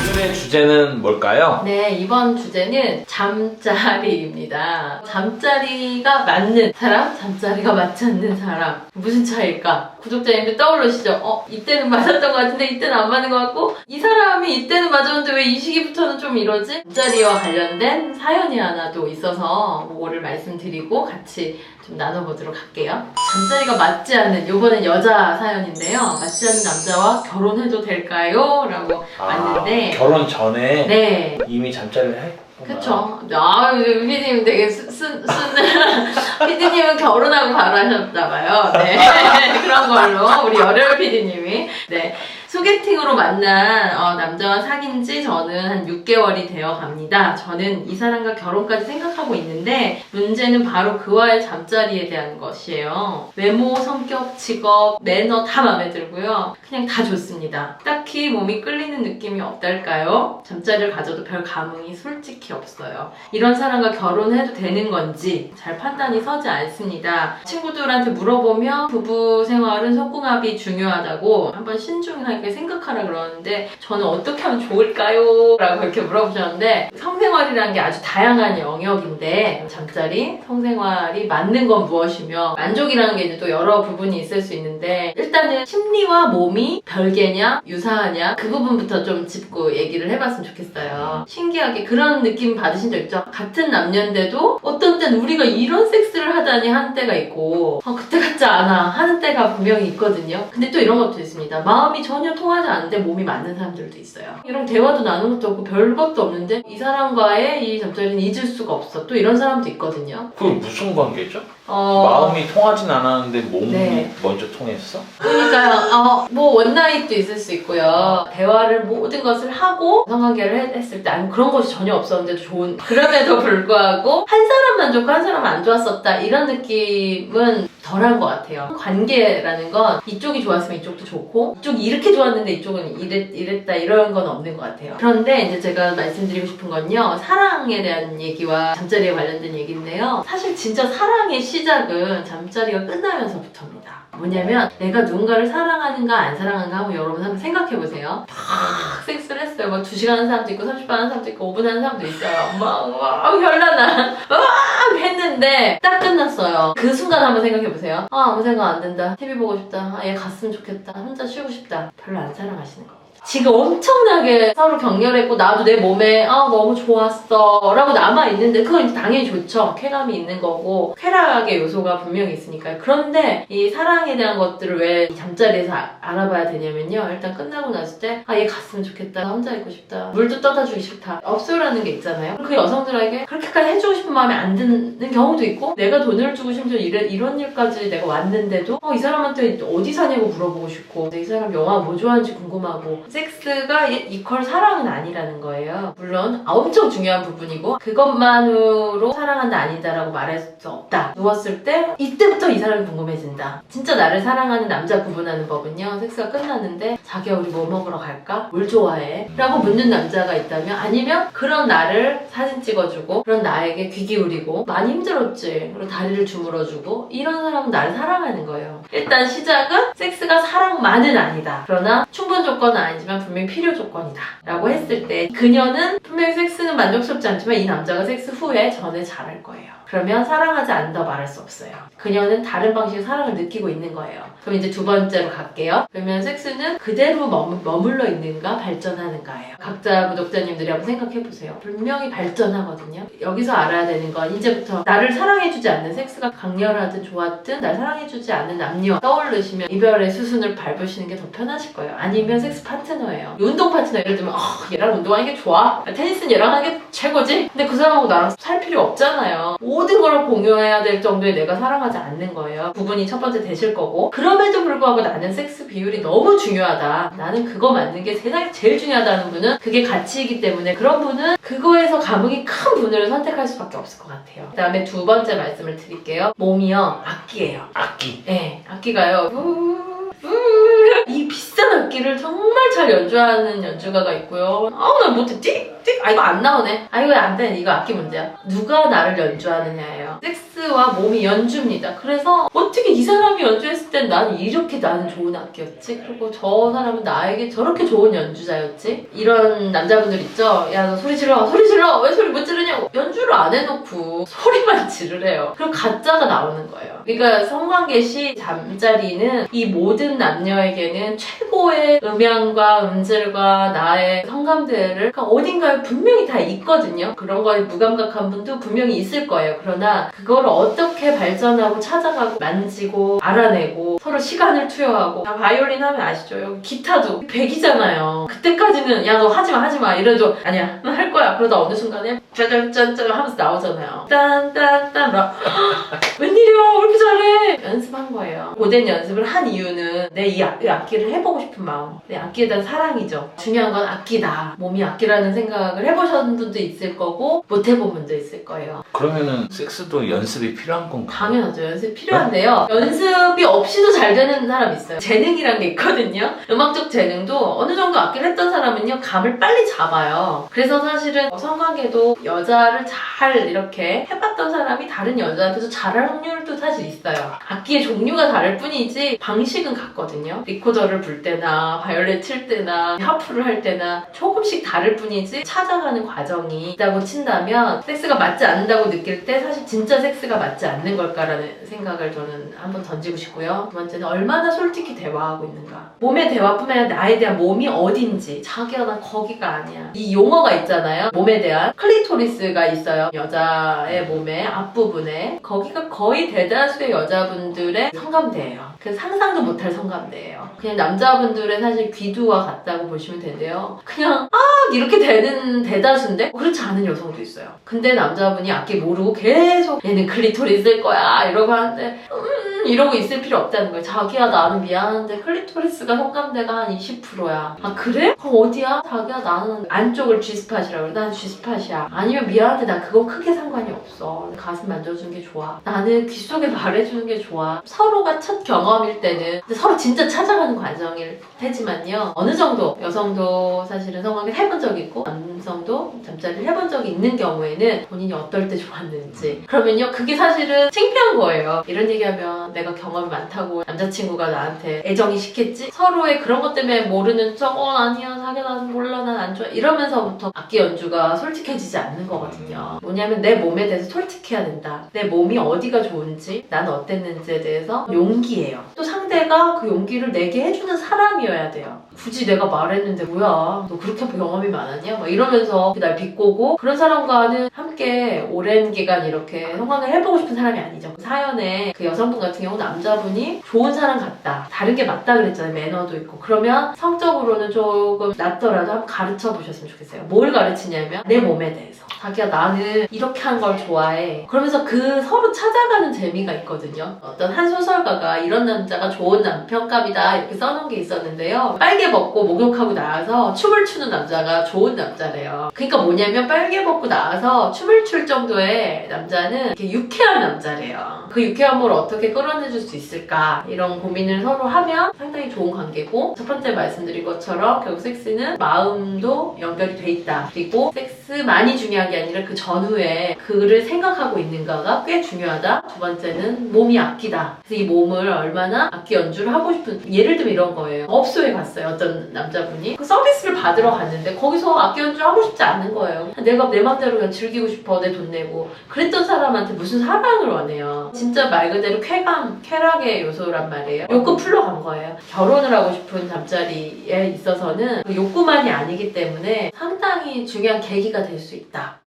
오늘의 주제는 뭘까요? 네, 이번 주제는 잠자리입니다. 잠자리가 맞는 사람, 잠자리가 맞지 않는 사람. 무슨 차이일까? 구독자님들 떠오르시죠? 이때는 맞았던 것 같은데 이때는 안 맞는 것 같고, 이 사람이 이때는 맞았는데 왜 이 시기부터는 좀 이러지? 잠자리와 관련된 사연이 하나 또 있어서 그거를 말씀드리고 같이 좀 나눠보도록 할게요. 잠자리가 맞지 않는, 요번엔 여자 사연인데요. 맞지 않는 남자와 결혼해도 될까요? 라고 왔는데, 결혼 전에 네. 이미 잠자리를 했구나. 그쵸. 피디님 되게 피디님은 결혼하고 바로 하셨나봐요. 네. 그런 걸로. 우리 열혈 피디님이. 네. 소개팅으로 만난 남자와 사귄 지 저는 한 6개월이 되어 갑니다. 저는 이 사람과 결혼까지 생각하고 있는데 문제는 바로 그와의 잠자리에 대한 것이에요. 외모, 성격, 직업, 매너 다 마음에 들고요. 그냥 다 좋습니다. 딱히 몸이 끌리는 느낌이 없달까요? 잠자리를 가져도 별 감흥이 솔직히 없어요. 이런 사람과 결혼해도 되는 건지 잘 판단이 서지 않습니다. 친구들한테 물어보면 부부 생활은 성궁합이 중요하다고 한번 신중하게 생각하라 그러는데 저는 어떻게 하면 좋을까요? 라고 이렇게 물어보셨는데, 성생활이라는 게 아주 다양한 영역인데 잠자리, 성생활이 맞는 건 무엇이며 만족이라는 게 이제 또 여러 부분이 있을 수 있는데, 일단은 심리와 몸이 별개냐 유사하냐 그 부분부터 좀 짚고 얘기를 해봤으면 좋겠어요. 신기하게 그런 느낌 받으신 적 있죠? 같은 남녀인데도 어떤 때는 우리가 이런 섹스를 하다니 하는 때가 있고 그때 같지 않아 하는 때가 분명히 있거든요. 근데 또 이런 것도 있습니다. 마음이 전혀 통하지 않는데 몸이 맞는 사람들도 있어요. 이런 대화도 나눈 것도 없고 별것도 없는데 이 사람과의 이 잠자리는 잊을 수가 없어. 또 이런 사람도 있거든요. 그게 무슨 관계죠? 마음이 통하진 않았는데 몸이 먼저 통했어? 그러니까요. 뭐 원나잇도 있을 수 있고요. 대화를 모든 것을 하고 성관계를 했을 때 아니 그런 것이 전혀 없었는데도 좋은, 그럼에도 불구하고 한 사람 만족고 한 사람 안 좋았었다 이런 느낌은 덜한 것 같아요. 관계라는 건 이쪽이 좋았으면 이쪽도 좋고 이쪽이 이렇게 좋았는데 이쪽은 이랬다 이런 건 없는 것 같아요. 그런데 이제 제가 말씀드리고 싶은 건요, 사랑에 대한 얘기와 잠자리에 관련된 얘기인데요. 사실 진짜 사랑의 시작은 잠자리가 끝나면서부터입니다. 뭐냐면 내가 누군가를 사랑하는가 안 사랑하는가 한번 여러분 한번 생각해보세요. 막 섹스를 했어요. 막 2시간 하는 사람도 있고 30분 하는 사람도 있고 5분 하는 사람도 있어요. 막 현란한 막 했는데 딱 끝났어요. 그 순간 한번 생각해보세요. 아무 생각 안 든다. TV 보고 싶다. 얘 갔으면 좋겠다. 혼자 쉬고 싶다. 별로 안 사랑하시는 겁니다. 지금 엄청나게 서로 격렬했고 나도 내 몸에 너무 좋았어 라고 남아있는데 그건 당연히 좋죠. 쾌감이 있는 거고 쾌락의 요소가 분명히 있으니까요. 그런데 이 사랑에 대한 것들을 왜 이 잠자리에서 알아봐야 되냐면요, 일단 끝나고 났을 때 얘 갔으면 좋겠다, 나 혼자 있고 싶다, 물도 떠다 주기 싫다, 없어라는 게 있잖아요. 그 여성들에게 그렇게까지 해주고 싶은 마음이 안 드는 경우도 있고, 내가 돈을 주고 심지어 이런 일까지 내가 왔는데도 이 사람한테 어디 사냐고 물어보고 싶고, 이 사람 영화 뭐 좋아하는지 궁금하고, 섹스가 이퀄 사랑은 아니라는 거예요. 물론 엄청 중요한 부분이고 그것만으로 사랑한다 아니다라고 말할 수 없다. 누웠을 때 이때부터 이 사람이 궁금해진다. 진짜 나를 사랑하는 남자 구분하는 법은요, 섹스가 끝났는데 자기야 우리 뭐 먹으러 갈까? 뭘 좋아해? 라고 묻는 남자가 있다면, 아니면 그런 나를 사진 찍어주고 그런 나에게 귀 기울이고 많이 힘들었지 그리고 다리를 주물어주고 이런 사람은 나를 사랑하는 거예요. 일단 시작은 섹스가 사랑만은 아니다. 그러나 충분 조건은 아니지만 분명히 필요 조건이다 라고 했을 때 그녀는 분명히 섹스는 만족스럽지 않지만 이 남자가 섹스 후에 전에 잘할 거예요. 그러면 사랑하지 않는다 말할 수 없어요. 그녀는 다른 방식의 사랑을 느끼고 있는 거예요. 그럼 이제 두 번째로 갈게요. 그러면 섹스는 그대로 머물러 있는가 발전하는가예요. 각자 구독자님들이 한번 생각해보세요. 분명히 발전하거든요. 여기서 알아야 되는 건 이제부터 나를 사랑해주지 않는, 섹스가 강렬하든 좋았든 날 사랑해주지 않는 남녀 떠오르시면 이별의 수순을 밟으시는 게 더 편하실 거예요. 아니면 섹스 파트너예요. 운동 파트너, 예를 들면 얘랑 운동하는 게 좋아, 테니스는 얘랑 하는 게 최고지. 근데 그 사람하고 나랑 살 필요 없잖아요. 모든 걸 공유해야 될 정도의 내가 사랑하지 않는 거예요. 부분이 첫 번째 되실 거고, 그럼에도 불구하고 나는 섹스 비율이 너무 중요하다, 나는 그거 맞는 게 세상에 제일 중요하다는 분은 그게 가치이기 때문에 그런 분은 그거에서 감흥이 큰 분을 선택할 수밖에 없을 것 같아요. 그 다음에 두 번째 말씀을 드릴게요. 몸이요, 악기예요. 악기? 네, 악기가요. 이 비싼 비싼 악기를 정말 잘 연주하는 연주가가 있고요. 나 못해. 띡! 이거 안 나오네. 이거 안 되네. 이거 악기 문제야. 누가 나를 연주하느냐예요. 섹스와 몸이 연주입니다. 그래서 어떻게 이 사람이 연주했을 땐 나는 좋은 악기였지? 그리고 저 사람은 나에게 저렇게 좋은 연주자였지? 이런 남자분들 있죠? 야, 너 소리 질러! 왜 소리 못 지르냐고! 연주를 안 해놓고 소리만 지르래요. 그럼 가짜가 나오는 거예요. 그러니까 성관계 시 잠자리는 이 모든 남녀에게는 최고의 음향과 음질과 나의 성감대를 그러니까 어딘가에 분명히 다 있거든요. 그런 거에 무감각한 분도 분명히 있을 거예요. 그러나 그걸 어떻게 발전하고 찾아가고 만지고 알아내고 서로 시간을 투여하고 바이올린 하면 아시죠? 여기 기타도 100이잖아요. 그때까지는 야 너 하지마 이래도 아니야 난 할 거야. 그러다 어느 순간에 짜잔짠짠 하면서 나오잖아요. 딴딴딴 막 웬일이야 왜 이렇게 잘해. 연습한 거예요. 고된 연습을 한 이유는 내 이 악기를 해보고 싶은 마음, 내 악기에 대한 사랑이죠. 중요한 건 악기다. 몸이 악기라는 생각을 해보셨는 분도 있을 거고 못 해본 분도 있을 거예요. 그러면은 섹스도 연습이 필요한 건가요? 당연하죠. 연습이 필요한데요. 연습이 없이도 잘 되는 사람 있어요. 재능이란 게 있거든요. 음악적 재능도 어느 정도 악기를 했던 사람은요 감을 빨리 잡아요. 그래서 사실은 성관계도 여자를 잘 이렇게 해봤던 사람이 다른 여자한테도 잘할 확률도 사실 있어요. 악기의 종류가 다를 뿐이지 방식은 같거든요. 리코더를 불 때나 바이올린 칠 때나 하프를 할 때나 조금씩 다를 뿐이지 찾아가는 과정이 있다고 친다면 섹스가 맞지 않는다고 느낄 때 사실 진짜 섹스가 맞지 않는 걸까라는 생각을 저는 한번 던지고 싶고요. 두 번째는 얼마나 솔직히 대화하고 있는가. 몸의 대화뿐만 아니라 나에 대한 몸이 어딘지. 자기야 난 거기가 아니야. 이 용어가 있잖아요. 몸에 대한 클리토리스가 있어요. 여자의 몸의 앞부분에. 거기가 거의 대다수의 여자분들의 성감대예요. 그 상상도 못할 성감대예요. 그냥 남자분들의 사실 귀두와 같다고 보시면 되는데요. 그냥 이렇게 되는 대다수인데 그렇지 않은 여성도 있어요. 근데 남자분이 악기 모르고 계속 얘는 클리토리스일 거야 이러고 하는데 이러고 있을 필요 없다는 거예요. 자기야 나는 미안한데 클리토리스가 성감대가 한 20%야. 그래? 그럼 어디야? 자기야 나는 안쪽을 G스팟이라고 그래. 난 G스팟이야. 아니면 미안한데 나 그건 크게 상관이 없어. 가슴 만져주는 게 좋아. 나는 귀 속에 말해주는 게 좋아. 서로가 첫 경험일 때는 서로 진짜 찾아가는 과정일 테지만요. 어느 정도 여성도 사실은 성관계를 해본 적이 있고 남성도 잠자리를 해본 적이 있는 경우에는 본인이 어떨 때 좋았는지 그러면요 그게 사실은 창피한 거예요. 이런 얘기하면 내가 경험이 많다고 남자친구가 나한테 애정이 식겠지? 서로의 그런 것 때문에 모르는 척 아니야 자기야 난 몰라 난 안 좋아 이러면서부터 악기 연주가 솔직해지지 않는 거거든요. 뭐냐면 내 몸에 대해서 솔직해야 된다. 내 몸이 어디가 좋은지 난 어땠는지에 대해서 용기예요. 또 상대가 그 용기를 내게 해주는 사람이어야 돼요. 굳이 내가 말했는데 뭐야 너 그렇게 경험이 많았냐? 막 이러면서 날 비꼬고 그런 사람과는 함께 오랜 기간 이렇게 성관계를 해보고 싶은 사람이 아니죠. 사연에 그 여성분 같은 경우 남자분이 좋은 사람 같다. 다른 게 맞다 그랬잖아요. 매너도 있고. 그러면 성적으로는 조금 낫더라도 한번 가르쳐 보셨으면 좋겠어요. 뭘 가르치냐면 내 몸에 대해서. 자기야 나는 이렇게 한 걸 좋아해. 그러면서 그 서로 찾아가는 재미가 있거든요. 어떤 한 소설가가 이런 남자가 좋은 남편감이다 이렇게 써놓은 게 있었는데요. 빨개 벗고 목욕하고 나와서 춤을 추는 남자가 좋은 남자래요. 그러니까 뭐냐면 빨개 벗고 나와서 춤을 출 정도의 남자는 이렇게 유쾌한 남자래요. 그 유쾌함을 어떻게 끌어내줄 수 있을까 이런 고민을 서로 하면 상당히 좋은 관계고 첫 번째 말씀드린 것처럼 결국 섹스는 마음도 연결이 돼 있다. 그리고 섹스만이 중요한 게 아니라 그 전후에 그를 생각하고 있는가가 꽤 중요하다. 두 번째는 몸이 악기다. 그래서 이 몸을 얼마나 악기 연주를 하고 싶은 예를 들면 이런 거예요. 업소에 갔어요. 어떤 남자분이 그 서비스를 받으러 갔는데 거기서 악기 연주 하고 싶지 않은 거예요. 내가 내 맘대로 그냥 즐기고 싶어. 내 돈 내고. 그랬던 사람한테 무슨 사랑을 원해요. 진짜 말 그대로 쾌락의 요소란 말이에요. 욕구 풀러 간 거예요. 결혼을 하고 싶은 잠자리에 있어서는 그 욕구만이 아니기 때문에 상당히 중요한 계기가 될 수 있다.